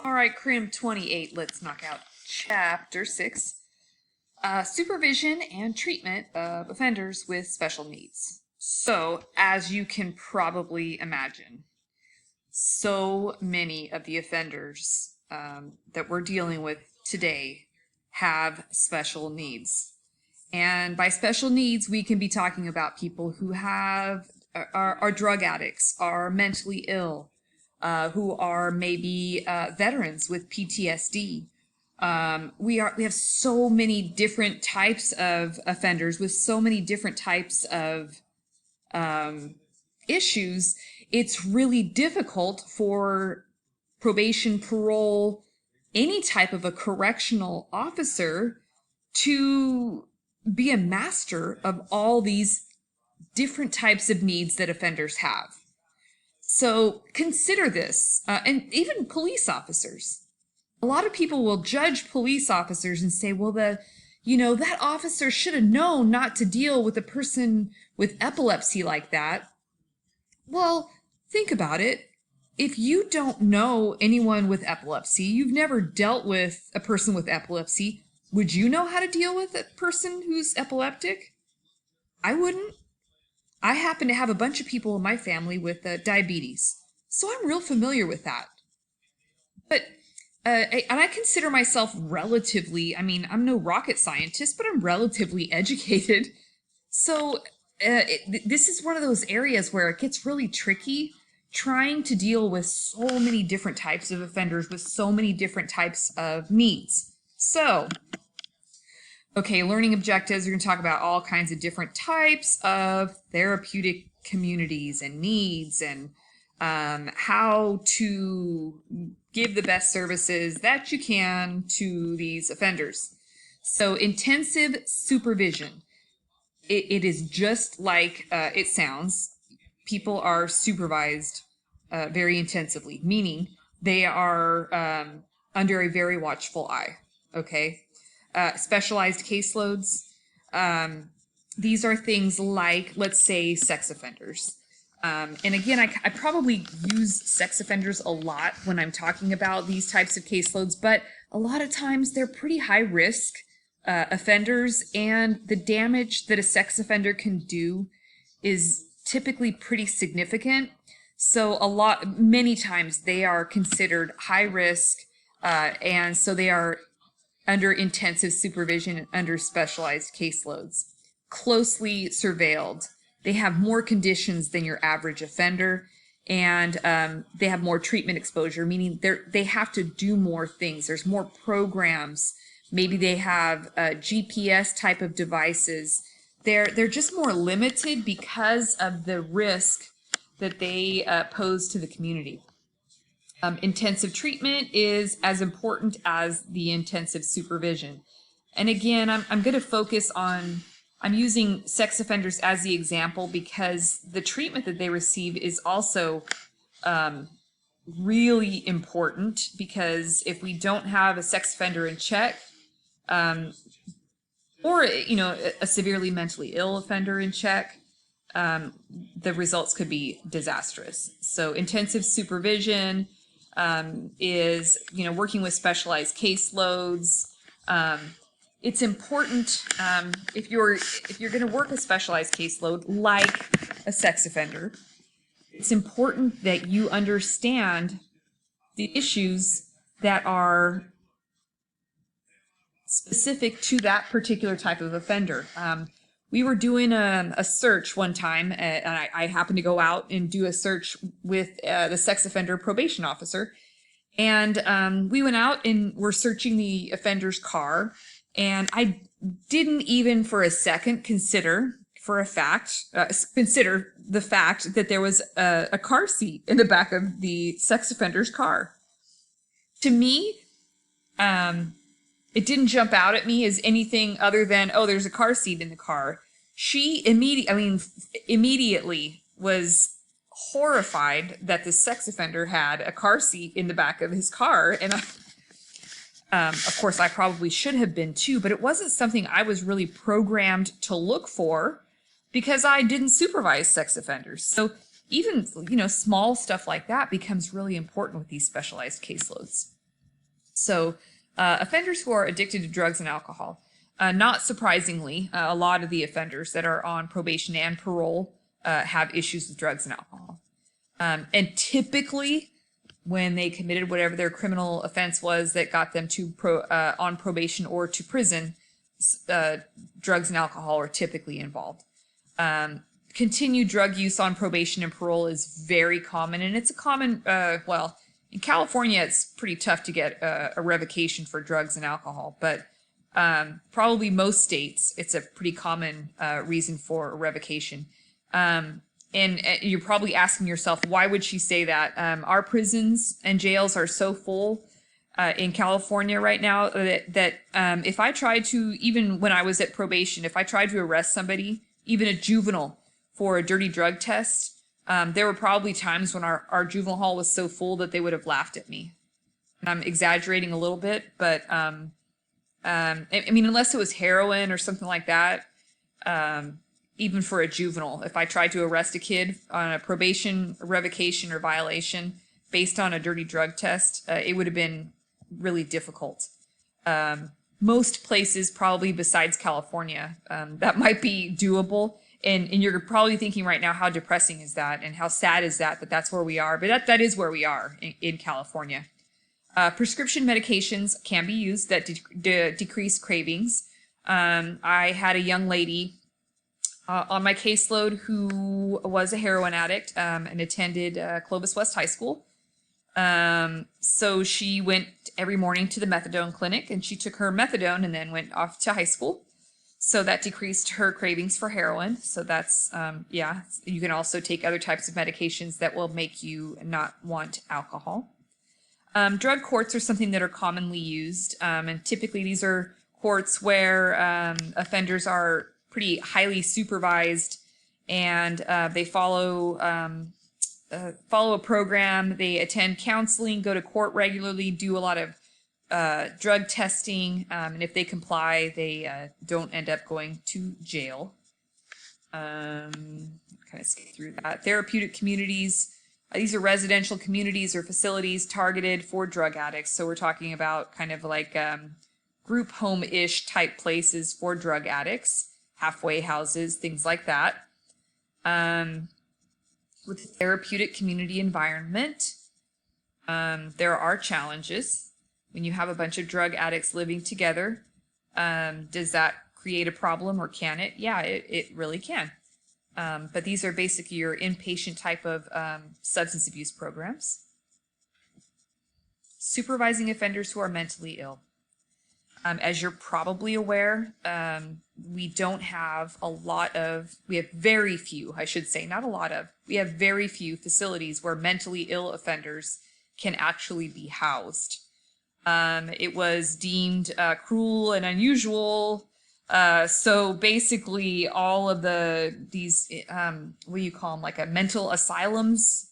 All right, crim 28, let's knock out chapter 6. Supervision and treatment of offenders with special needs. So, as you can probably imagine, so many of the offenders that we're dealing with today have special needs. And by special needs, we can be talking about people who are drug addicts, are mentally ill, who are maybe veterans with PTSD. We have so many different types of offenders with so many different types of issues. It's really difficult for probation, parole, any type of a correctional officer to be a master of all these different types of needs that offenders have. So consider this, and even police officers. A lot of people will judge police officers and say, well, that officer should have known not to deal with a person with epilepsy like that. Well, think about it. If you don't know anyone with epilepsy, you've never dealt with a person with epilepsy, would you know how to deal with a person who's epileptic? I wouldn't. I happen to have a bunch of people in my family with diabetes, so I'm real familiar with that. But and I consider myself relatively, I'm no rocket scientist, but I'm relatively educated. So this is one of those areas where it gets really tricky trying to deal with so many different types of offenders with so many different types of needs. So, okay, learning objectives, we're going to talk about all kinds of different types of therapeutic communities and needs and how to give the best services that you can to these offenders. So intensive supervision. It is just like it sounds. People are supervised very intensively, meaning they are under a very watchful eye, okay? Specialized caseloads. These are things like, let's say, sex offenders. And again, I probably use sex offenders a lot when I'm talking about these types of caseloads, but a lot of times they're pretty high risk offenders, and the damage that a sex offender can do is typically pretty significant. So many times they are considered high risk, and so they are under intensive supervision and under specialized caseloads, closely surveilled. They have more conditions than your average offender, and they have more treatment exposure, meaning they have to do more things. There's more programs. Maybe they have GPS type of devices. They're just more limited because of the risk that they pose to the community. Intensive treatment is as important as the intensive supervision. And again, I'm going to focus on, I'm using sex offenders as the example because the treatment that they receive is also really important, because if we don't have a sex offender in check, or a severely mentally ill offender in check, the results could be disastrous. So intensive supervision is working with specialized caseloads. It's important if you're going to work a specialized caseload like a sex offender. It's important that you understand the issues that are specific to that particular type of offender. We were doing a search one time, and I happened to go out and do a search with the sex offender probation officer. And we went out and were searching the offender's car. And I didn't even for a second consider the fact that there was a car seat in the back of the sex offender's car. To me, it didn't jump out at me as anything other than, oh, there's a car seat in the car. She immediately was horrified that the sex offender had a car seat in the back of his car. And of course, I probably should have been too, but it wasn't something I was really programmed to look for because I didn't supervise sex offenders. So even, small stuff like that becomes really important with these specialized caseloads. So offenders who are addicted to drugs and alcohol, not surprisingly, a lot of the offenders that are on probation and parole have issues with drugs and alcohol. And typically, when they committed whatever their criminal offense was that got them to on probation or to prison, drugs and alcohol are typically involved. Continued drug use on probation and parole is very common, and it's a common, well, in California, it's pretty tough to get a revocation for drugs and alcohol, but probably most states, it's a pretty common reason for a revocation. And you're probably asking yourself, why would she say that? Our prisons and jails are so full in California right now that if I tried to, even when I was at probation, if I tried to arrest somebody, even a juvenile, for a dirty drug test, there were probably times when our juvenile hall was so full that they would have laughed at me. And I'm exaggerating a little bit, but I mean, unless it was heroin or something like that, even for a juvenile, if I tried to arrest a kid on a probation, revocation, or violation based on a dirty drug test, it would have been really difficult. Most places, probably besides California, that might be doable. And you're probably thinking right now, how depressing is that? And how sad is that that's where we are? But that is where we are in California. Prescription medications can be used that decrease cravings. I had a young lady on my caseload who was a heroin addict and attended Clovis West High School. So she went every morning to the methadone clinic, and she took her methadone and then went off to high school. So that decreased her cravings for heroin. So that's, yeah, you can also take other types of medications that will make you not want alcohol. Drug courts are something that are commonly used. And typically these are courts where offenders are pretty highly supervised, and they follow a program. They attend counseling, go to court regularly, do a lot of drug testing, and if they comply, they don't end up going to jail. Kind of skip through that. Therapeutic communities. These are residential communities or facilities targeted for drug addicts. So we're talking about kind of like group home-ish type places for drug addicts, halfway houses, things like that. With the therapeutic community environment, there are challenges. When you have a bunch of drug addicts living together, does that create a problem, or can it? Yeah, it really can. But these are basically your inpatient type of substance abuse programs. Supervising offenders who are mentally ill. As you're probably aware, we don't have we have very few, I should say, not a lot of, we have very few facilities where mentally ill offenders can actually be housed. It was deemed cruel and unusual. So basically all of these, what do you call them, like mental asylums,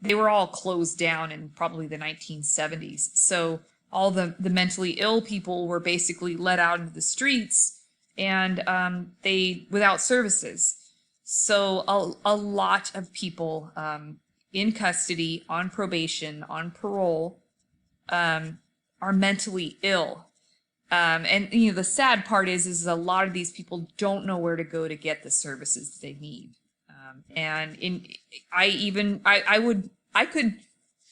they were all closed down in probably the 1970s. So all the mentally ill people were basically let out into the streets, and they without services. So a lot of people in custody, on probation, on parole, are mentally ill. And you know, the sad part is a lot of these people don't know where to go to get the services that they need. I could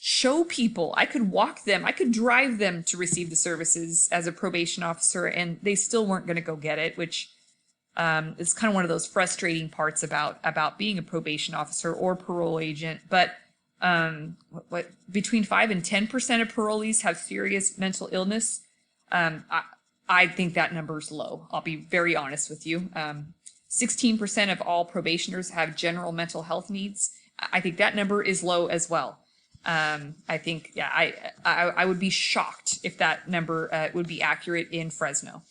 show people, I could walk them, I could drive them to receive the services as a probation officer, and they still weren't going to go get it, which is kind of one of those frustrating parts about being a probation officer or parole agent. But between 5 and 10% of parolees have serious mental illness. I think that number is low. I'll be very honest with you. 16% of all probationers have general mental health needs. I think that number is low as well. I think, yeah, I would be shocked if that number would be accurate in Fresno.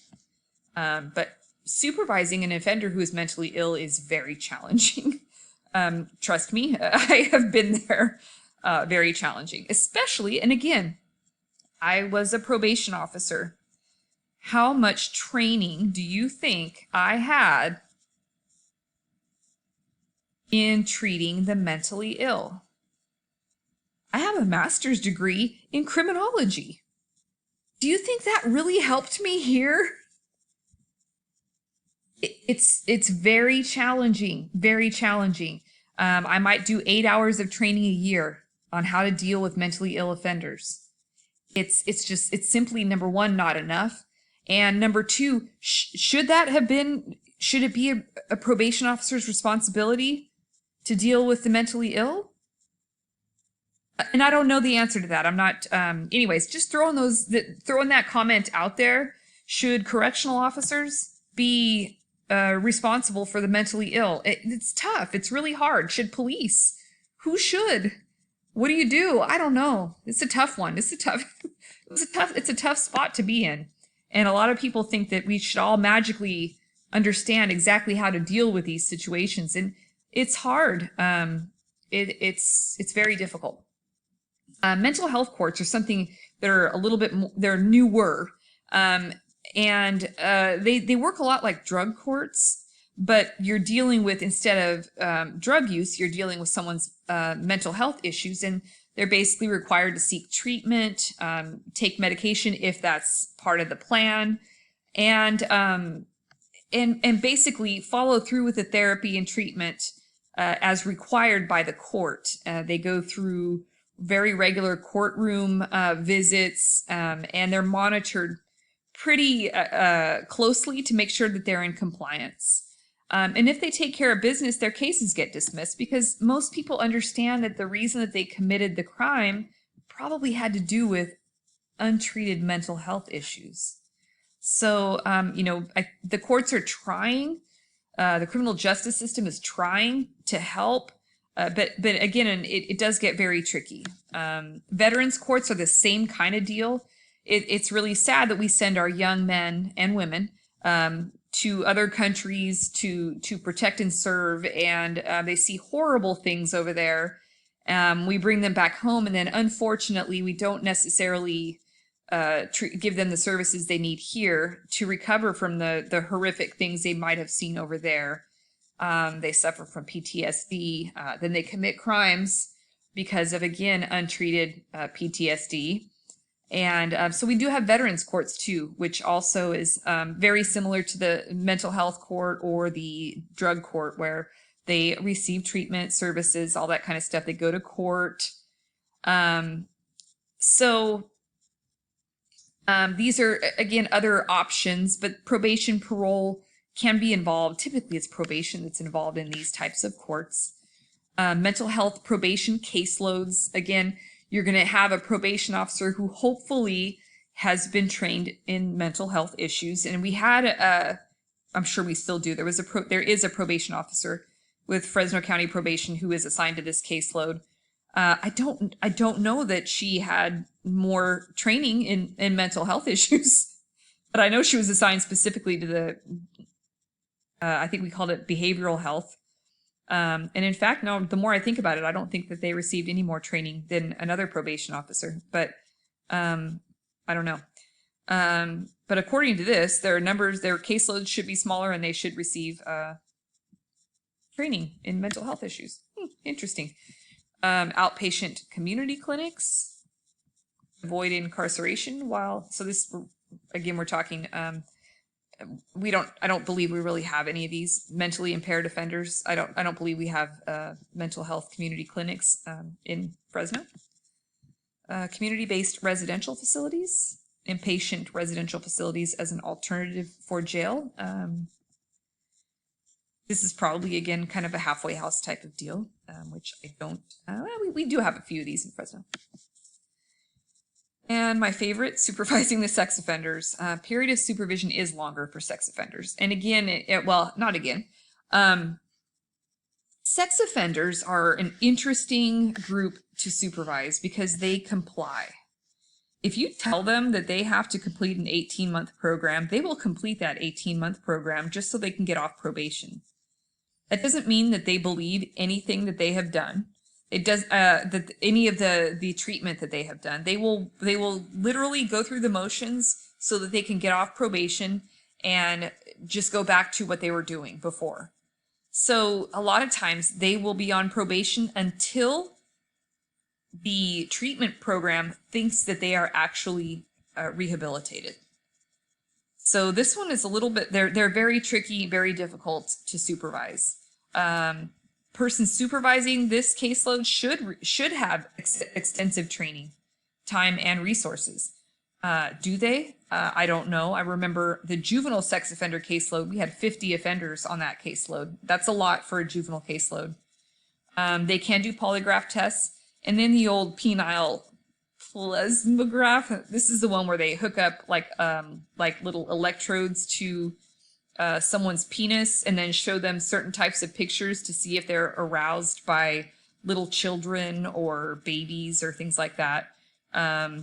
But supervising an offender who is mentally ill is very challenging. Trust me, I have been there. Very challenging, especially, and again, I was a probation officer. How much training do you think I had in treating the mentally ill? I have a master's degree in criminology. Do you think that really helped me here? It's very challenging, very challenging. I might do 8 hours of training a year on how to deal with mentally ill offenders. It's simply, number one, not enough, and number two, should it be a probation officer's responsibility to deal with the mentally ill? And I don't know the answer to that. I'm not. Anyways, just throwing that comment out there. Should correctional officers be responsible for the mentally ill? It's tough. It's really hard. Should police? Who should? What do you do? I don't know. It's a tough one. It's a tough spot to be in. And a lot of people think that we should all magically understand exactly how to deal with these situations, and it's hard. It's very difficult. Mental health courts are something that are a little bit more, they're newer, and they work a lot like drug courts, but you're dealing with, instead of drug use, you're dealing with someone's mental health issues, and they're basically required to seek treatment, take medication if that's part of the plan, and basically follow through with the therapy and treatment as required by the court. They go through very regular courtroom visits, and they're monitored pretty closely to make sure that they're in compliance. And if they take care of business, their cases get dismissed, because most people understand that the reason that they committed the crime probably had to do with untreated mental health issues. So, the courts are trying, the criminal justice system is trying to help, but again, it does get very tricky. Veterans courts are the same kind of deal. It's really sad that we send our young men and women to other countries to protect and serve, and they see horrible things over there. We bring them back home, and then unfortunately, we don't necessarily give them the services they need here to recover from the horrific things they might have seen over there. They suffer from PTSD, then they commit crimes because of, again, untreated PTSD. And so we do have veterans courts too, which also is very similar to the mental health court or the drug court, where they receive treatment, services, all that kind of stuff. They go to court. These are, again, other options, but probation, parole can be involved. Typically, it's probation that's involved in these types of courts. Mental health probation caseloads. Again, you're going to have a probation officer who hopefully has been trained in mental health issues. And we had I'm sure we still do. There is a probation officer with Fresno County Probation who is assigned to this caseload. I don't know that she had more training in mental health issues, but I know she was assigned specifically to the, I think we called it behavioral health. And in fact, no, the more I think about it, I don't think that they received any more training than another probation officer, but I don't know. But according to this, their caseloads should be smaller, and they should receive training in mental health issues. Interesting. Outpatient community clinics, avoid incarceration so this, again, we're talking, I don't believe we really have any of these mentally impaired offenders. I don't believe we have mental health community clinics in Fresno. Community-based residential facilities, inpatient residential facilities as an alternative for jail. This is probably, again, kind of a halfway house type of deal, which I don't, we do have a few of these in Fresno. And my favorite, supervising the sex offenders. Period of supervision is longer for sex offenders. And again, not again. Sex offenders are an interesting group to supervise because they comply. If you tell them that they have to complete an 18-month program, they will complete that 18-month program just so they can get off probation. That doesn't mean that they believe anything that they have done. It does that any of the treatment that they have done. They will literally go through the motions so that they can get off probation and just go back to what they were doing before. So a lot of times they will be on probation until the treatment program thinks that they are actually rehabilitated. So this one is a little bit, they're very tricky, very difficult to supervise. Person supervising this caseload should have extensive training, time, and resources. Do they? I don't know. I remember the juvenile sex offender caseload. We had 50 offenders on that caseload. That's a lot for a juvenile caseload. They can do polygraph tests. And then the old penile plasmograph. This is the one where they hook up like little electrodes to someone's penis and then show them certain types of pictures to see if they're aroused by little children or babies or things like that. But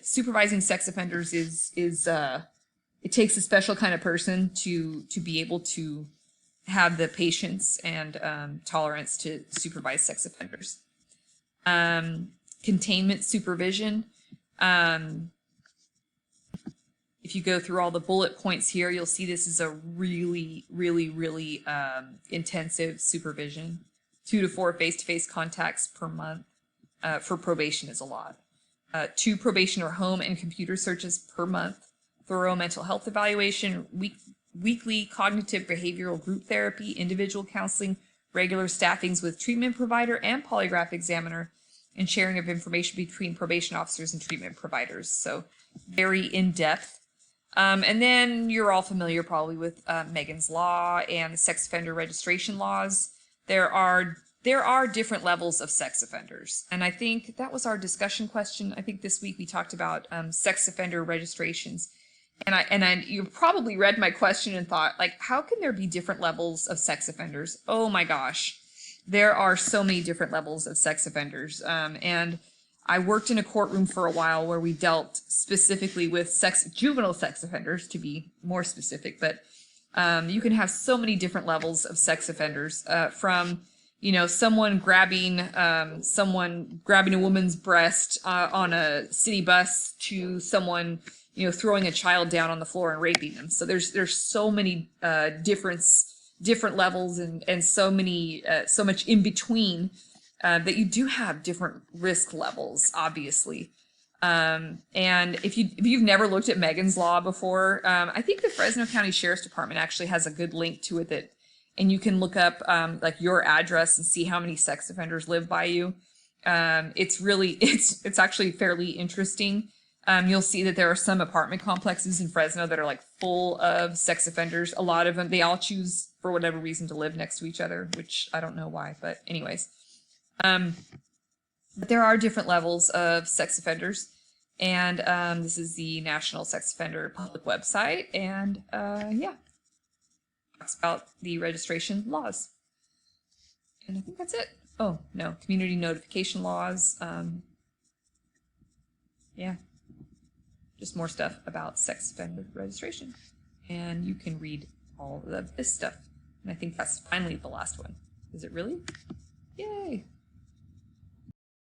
supervising sex offenders is it takes a special kind of person to be able to have the patience and tolerance to supervise sex offenders. Containment supervision. If you go through all the bullet points here, you'll see this is a really intensive supervision. 2 to 4 face-to-face contacts per month. For probation is a lot. 2 probation or home and computer searches per month. Thorough mental health evaluation, weekly cognitive behavioral group therapy, individual counseling, regular staffings with treatment provider and polygraph examiner, and sharing of information between probation officers and treatment providers. So very in-depth. And then you're all familiar probably with Megan's Law and the sex offender registration laws. There are different levels of sex offenders. And I think that was our discussion question. I think this week we talked about sex offender registrations. And you probably read my question and thought, like, how can there be different levels of sex offenders? Oh my gosh. There are so many different levels of sex offenders. And I worked in a courtroom for a while where we dealt specifically with juvenile sex offenders, to be more specific. But you can have so many different levels of sex offenders, from someone grabbing a woman's breast on a city bus to someone throwing a child down on the floor and raping them. So there's so many different levels and so much in between that you do have different risk levels, obviously. And if you've never looked at Megan's Law before, I think the Fresno County Sheriff's Department actually has a good link to it and you can look up like your address and see how many sex offenders live by you. It's actually fairly interesting. You'll see that there are some apartment complexes in Fresno that are like full of sex offenders. A lot of them, they all choose for whatever reason to live next to each other, which I don't know why, but anyways. But there are different levels of sex offenders, and this is the National Sex Offender Public website, and talks about the registration laws. And I think that's it. Oh, no, community notification laws. Just more stuff about sex offender registration. And you can read all of this stuff. And I think that's finally the last one. Is it really? Yay!